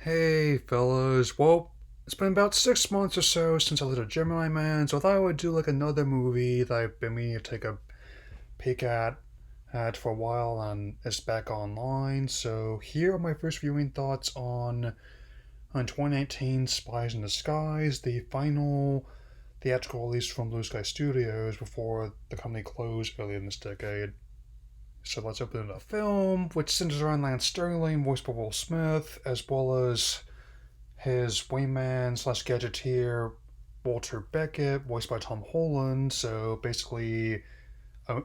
Hey, fellas. Well, it's been about 6 months or so since I did a Gemini Man, so I thought I would do like another movie that I've been meaning to take a peek at for a while, and it's back online. So here are my first viewing thoughts on 2019 Spies in Disguise, the final theatrical release from Blue Sky Studios before the company closed earlier in this decade. So let's open the film, which centers around Lance Sterling, voiced by Will Smith, as well as his wingman slash gadgeteer Walter Beckett, voiced by Tom Holland. So basically,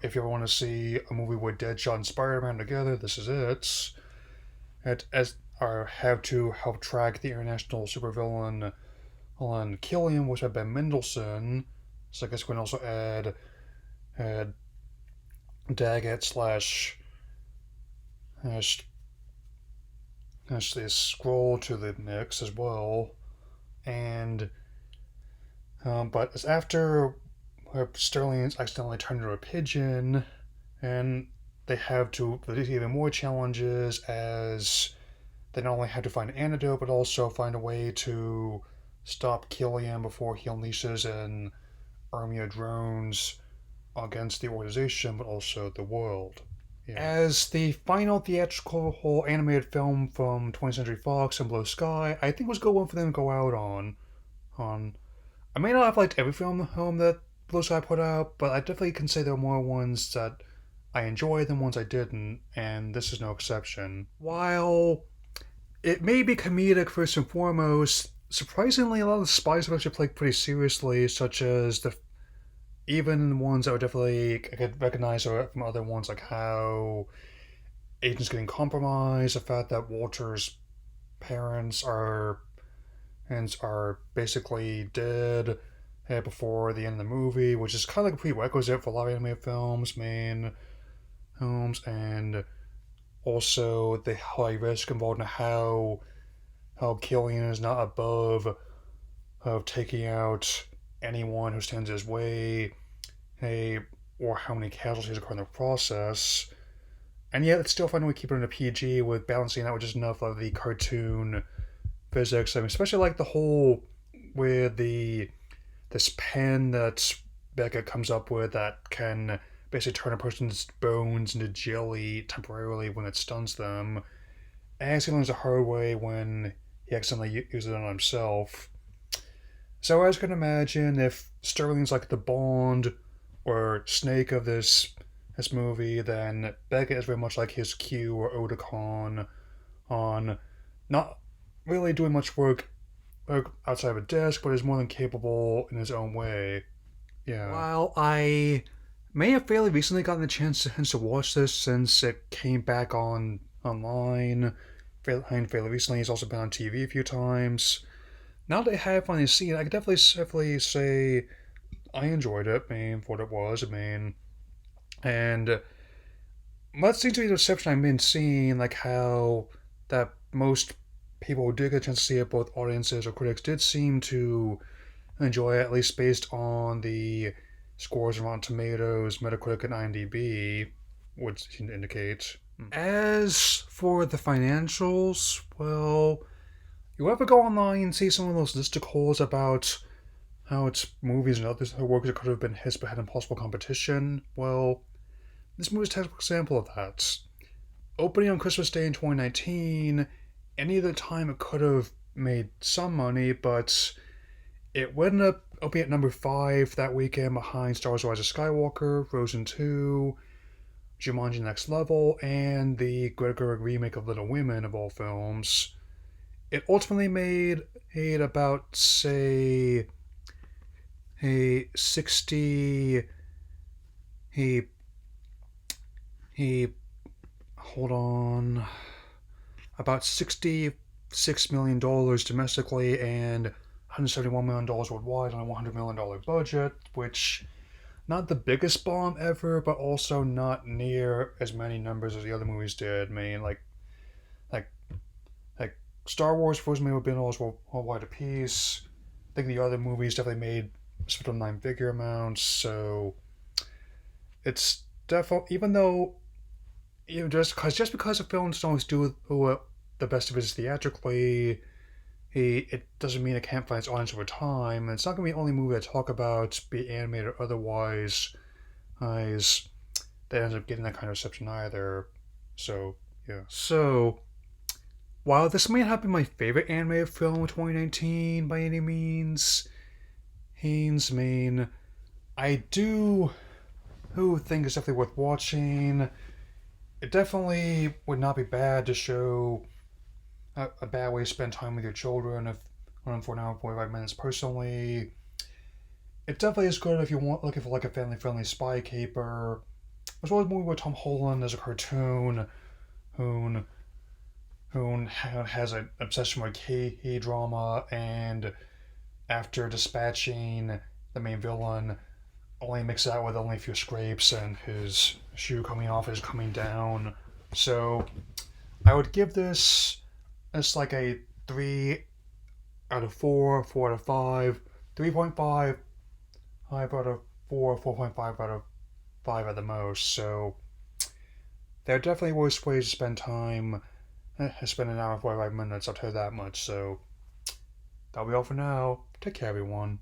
if you ever want to see a movie with Deadshot and Spider-Man together, this is it. It as are have to help track the international supervillain Helen Killian, voiced by Ben Mendelsohn. So I guess we can also add Daggett slash the scroll to the mix as well. And but it's after Sterling's accidentally turned into a pigeon, and they have to there's even more challenges as they not only have to find an antidote but also find a way to stop Killian before he unleashes an army of drones against the organization but also the world. Yeah. As the final theatrical whole animated film from 20th Century Fox and Blue Sky, I think was a good one for them to go out on I may not have liked every film home that Blue Sky put out, but I definitely can say there are more ones that I enjoyed than ones I didn't, and this is no exception. While it may be comedic first and foremost, surprisingly, a lot of the spies have actually played pretty seriously, such as the even ones that were definitely I could recognize from other ones, like how agents getting compromised, the fact that Walter's parents are basically dead before the end of the movie, which is kind of like a prerequisite for a lot of anime main films, and also the high risk involved in how Killian is not above of taking out anyone who stands his way, hey, or how many casualties occur in the process. And yet, it's still finding a way to keep it in a PG with balancing out with just enough of the cartoon physics. I mean, especially like the whole with the this pen that Becca comes up with that can basically turn a person's bones into jelly temporarily when it stuns them. And he learns the hard way when he accidentally uses it on himself. So as you can imagine, if Sterling's like the Bond or Snake of this movie, then Beckett is very much like his Q or Otakon on not really doing much work outside of a desk, but is more than capable in his own way. Yeah. While I may have fairly recently gotten the chance to watch this since it came back online fairly recently. It's also been on TV a few times. Now that I have finally seen it, I can definitely say I enjoyed it. I mean, for what it was. I mean, and that seems to be the reception I've been seeing, like how that most people who did get a chance to see it, both audiences or critics, did seem to enjoy it, at least based on the scores on Rotten Tomatoes, Metacritic, and IMDb, would seem to indicate. As for the financials, well, you ever go online and see some of those listicles about how its movies and other works could have been hits but had impossible competition? Well, this movie is a textbook example of that. Opening on Christmas Day in 2019, any other time it could have made some money, but it would end up opening at number 5 that weekend behind Star Wars: Rise of Skywalker, Frozen 2, Jumanji: Next Level, and the Greta Gerwig remake of Little Women of all films. It ultimately made about, say, a 60 he hold on about $66 million domestically and $171 million worldwide on a $100 million budget, which not the biggest bomb ever, but also not near as many numbers as the other movies did. I mean, like like Star Wars, Frozen made $1 billion worldwide apiece. I think the other movies definitely made sort of 9-figure amounts. So it's definitely, even though just because the films don't always do the best of it is theatrically. It doesn't mean it can't find its audience over time. And it's not going to be the only movie I talk about, be it animated or otherwise, that ends up getting that kind of reception either. So, yeah. So, while this may not be my favorite animated film of 2019 by any means, Haynes, Maine, I do think it's definitely worth watching. It definitely would not be bad to show a bad way to spend time with your children if on them for an hour and 45 minutes. Personally, it definitely is good if you want looking for like a family-friendly spy caper. As well as a movie with Tom Holland as a cartoon, who has an obsession with K drama, and after dispatching the main villain, only mixes out with only a few scrapes and his shoe coming off is coming down. So I would give this as like a 3 out of 4, 4 out of 5, 3.5, 5 out of 4, 4.5 out of 5 at the most. So there are definitely worse ways to spend time. Spend an hour and 45 minutes, I'll tell you that much. So that'll be all for now. Take care, everyone.